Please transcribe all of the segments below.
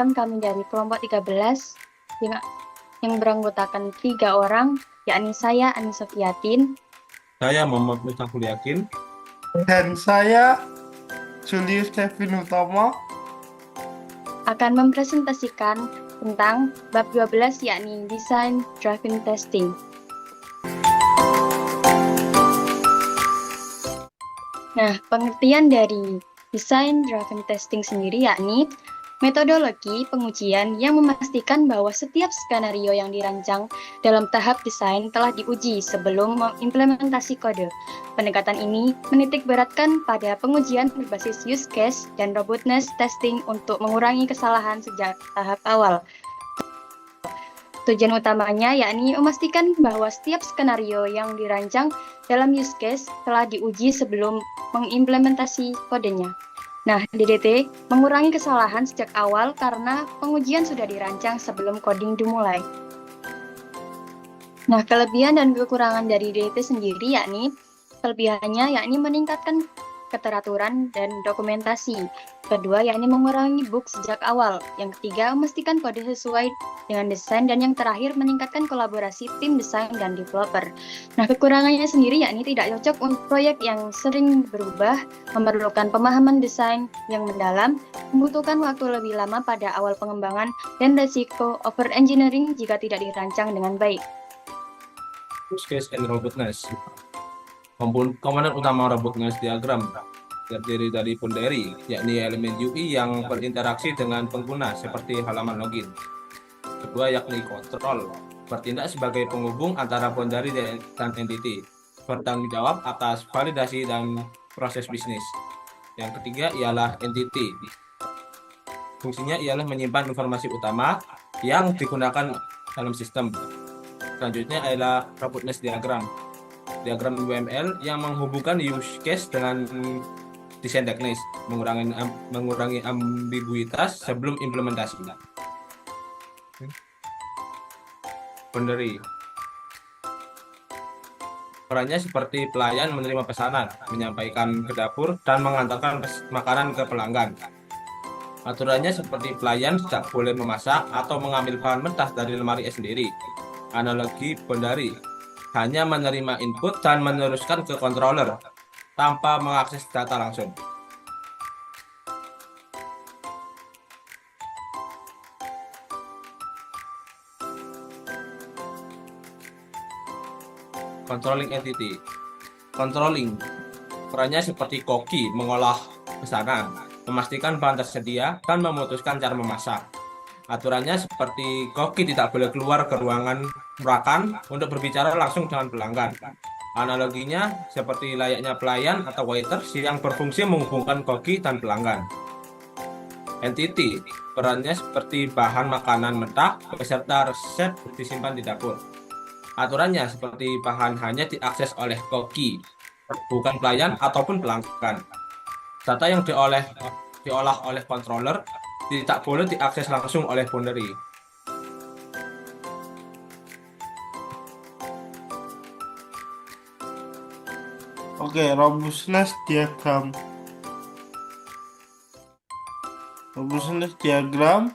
perkenalkan kami dari kelompok 13 yang beranggotakan 3 orang, yakni saya Ani Sofiatin, Saya Muhammad Mustaful Yakin. Dan saya Julius Kevin Utomo akan mempresentasikan tentang bab 12 yakni Design Driven Testing. Nah, pengertian dari Design Driven Testing sendiri yakni metodologi pengujian yang memastikan bahwa setiap skenario yang dirancang dalam tahap desain telah diuji sebelum mengimplementasi kode. Pendekatan ini menitik beratkan pada pengujian berbasis use case dan robustness testing untuk mengurangi kesalahan sejak tahap awal. Tujuan utamanya yakni memastikan bahwa setiap skenario yang dirancang dalam use case telah diuji sebelum mengimplementasi kodenya. Nah, DDT mengurangi kesalahan sejak awal karena pengujian sudah dirancang sebelum coding dimulai. Nah, kelebihan dan kekurangan dari DDT sendiri kelebihannya yakni meningkatkan keteraturan dan dokumentasi. Kedua, yakni mengurangi bug sejak awal. Yang ketiga, memastikan kode sesuai dengan desain. Dan yang terakhir, meningkatkan kolaborasi tim desain dan developer. Nah, kekurangannya sendiri yakni tidak cocok untuk proyek yang sering berubah, memerlukan pemahaman desain yang mendalam, membutuhkan waktu lebih lama pada awal pengembangan, dan resiko over engineering jika tidak dirancang dengan baik. Use case and robustness. Komponen utama robustness diagram terdiri dari boundary, yakni elemen UI yang berinteraksi dengan pengguna seperti halaman login. Kedua, yakni control, bertindak sebagai penghubung antara boundary dan entity, bertanggung jawab atas validasi dan proses bisnis. Yang ketiga ialah entity. Fungsinya ialah menyimpan informasi utama yang digunakan dalam sistem. Selanjutnya adalah robustness diagram UML yang menghubungkan use case dengan desain teknis, mengurangi ambiguitas sebelum implementasi. Boundary. Perannya seperti pelayan menerima pesanan, menyampaikan ke dapur, dan mengantarkan makanan ke pelanggan. Aturannya seperti pelayan tidak boleh memasak atau mengambil bahan mentah dari lemari sendiri. Analogi boundary hanya menerima input dan meneruskan ke controller tanpa mengakses data langsung. Controlling entity. Controlling perannya seperti koki mengolah pesanan, memastikan bahan tersedia, dan memutuskan cara memasak. Aturannya seperti koki tidak boleh keluar ke ruangan makan untuk berbicara langsung dengan pelanggan. Analoginya seperti layaknya pelayan atau waiters yang berfungsi menghubungkan koki dan pelanggan. Entity, perannya seperti bahan makanan mentah beserta resep disimpan di dapur. Aturannya seperti bahan hanya diakses oleh koki, bukan pelayan ataupun pelanggan. Data yang diolah oleh controller tidak boleh diakses langsung oleh boundary. Oke, robustness diagram. Robustness diagram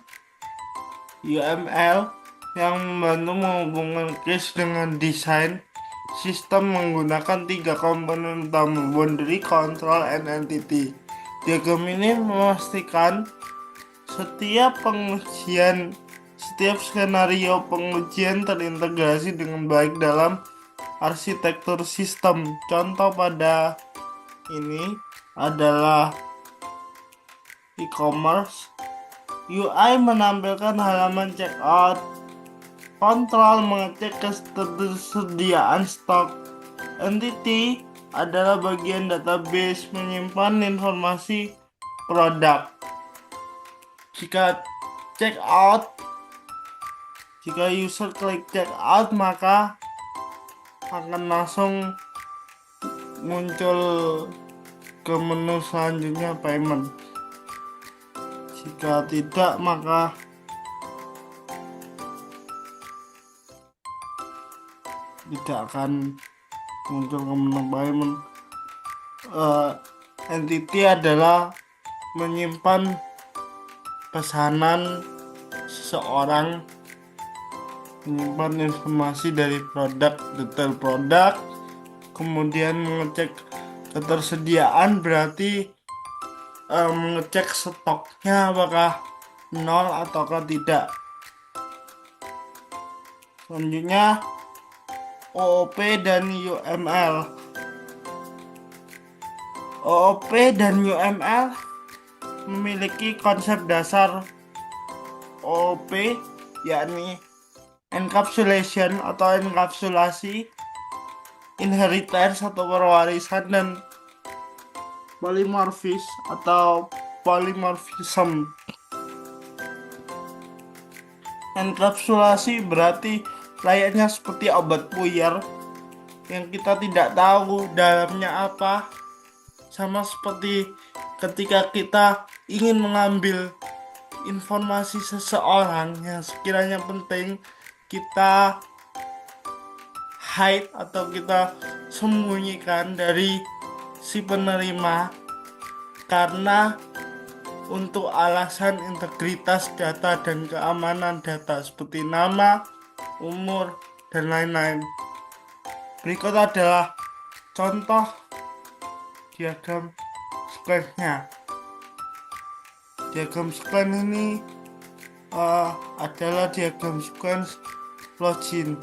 UML yang membantu menghubungkan case dengan desain sistem menggunakan 3 komponen utama: boundary, control, and entity. Diagram ini memastikan setiap skenario pengujian terintegrasi dengan baik dalam arsitektur sistem. Contoh pada ini adalah e-commerce. UI menampilkan halaman checkout, kontrol mengecek ketersediaan stok, entity adalah bagian database menyimpan informasi produk. Jika user klik checkout, maka akan langsung muncul ke menu selanjutnya payment. Jika tidak, maka tidak akan muncul ke menu payment. Entity adalah menyimpan pesanan seseorang, menyimpan informasi dari produk, detail produk, kemudian mengecek ketersediaan, berarti mengecek stoknya apakah nol ataukah tidak. Selanjutnya OOP dan UML. OOP dan UML memiliki konsep dasar. OOP yakni encapsulation atau enkapsulasi, inheritance atau perwarisan, dan polymorphis atau polymorphism. Enkapsulasi berarti layaknya seperti obat puyer yang kita tidak tahu dalamnya apa, sama seperti ketika kita ingin mengambil informasi seseorang yang sekiranya penting, kita hide atau kita sembunyikan dari si penerima karena untuk alasan integritas data dan keamanan data seperti nama, umur, dan lain-lain. Berikut adalah contoh diagram sequence-nya. Diagram sequence ini adalah diagram sequence login.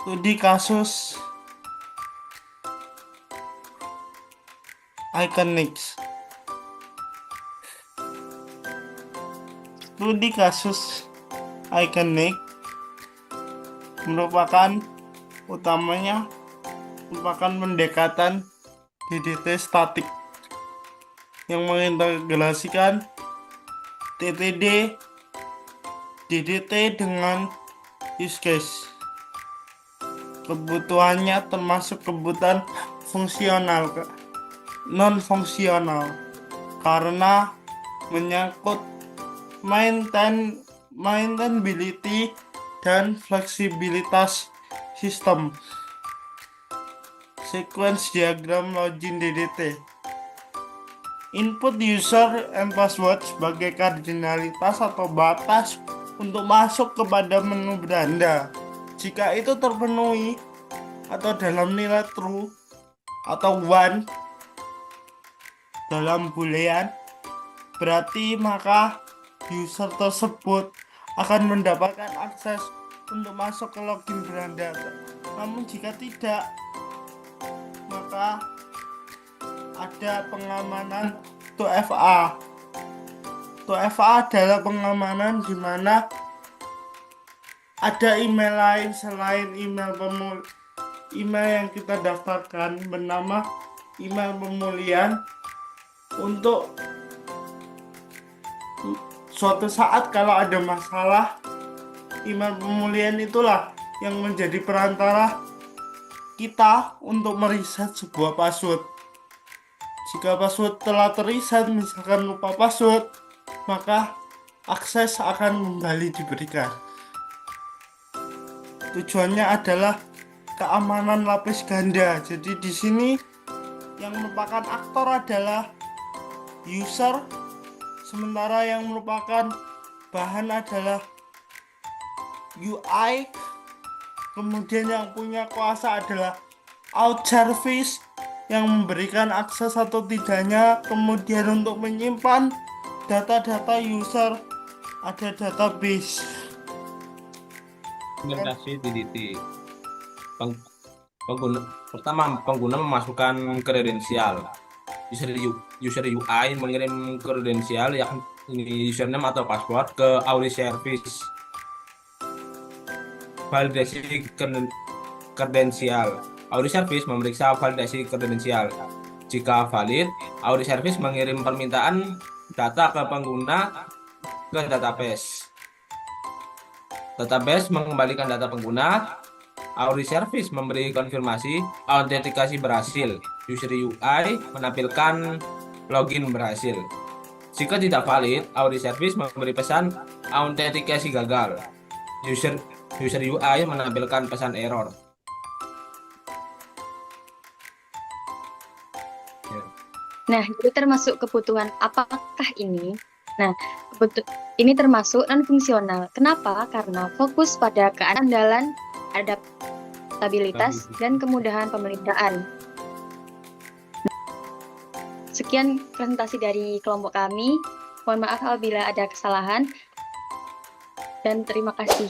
Studi kasus Iconix. Studi kasus Iconix merupakan pendekatan DDT statik yang mengintegrasikan TTD DDT dengan use case. Kebutuhannya termasuk kebutuhan fungsional, non-fungsional, karena menyangkut maintainability dan fleksibilitas sistem. Sequence diagram login DDT. Input user and password sebagai kardinalitas atau batas untuk masuk kepada menu beranda. Jika itu terpenuhi atau dalam nilai true atau one dalam boolean, berarti maka user tersebut akan mendapatkan akses untuk masuk ke login beranda. Namun jika tidak, maka ada pengamanan 2FA. 2FA adalah pengamanan di mana ada email lain selain email yang kita daftarkan bernama email pemulihan, untuk suatu saat kalau ada masalah, email pemulihan itulah yang menjadi perantara kita untuk meriset sebuah password. Jika password telah teriset, misalkan lupa password, maka akses akan kembali diberikan. Tujuannya adalah keamanan lapis ganda. Jadi di sini yang merupakan aktor adalah user, sementara yang merupakan bahan adalah UI. Kemudian yang punya kuasa adalah out service yang memberikan akses atau tidaknya. Kemudian untuk menyimpan data-data user ada database. Implementasi DDT. Pertama, pengguna memasukkan kredensial. User UI mengirim kredensial yakni username atau password ke audit service. Validasi kredensial. Audit service memeriksa validasi kredensial. Jika valid, audit service mengirim permintaan data ke pengguna ke database. Database mengembalikan data pengguna. Audit service memberi konfirmasi autentikasi berhasil. User UI menampilkan login berhasil. Jika tidak valid, audit service memberi pesan autentikasi gagal. User UI menampilkan pesan error. Nah, jadi termasuk kebutuhan apakah ini? Nah, ini termasuk non-fungsional. Kenapa? Karena fokus pada keandalan, adaptabilitas, dan kemudahan pemeliharaan. Sekian presentasi dari kelompok kami. Mohon maaf apabila ada kesalahan. Dan terima kasih.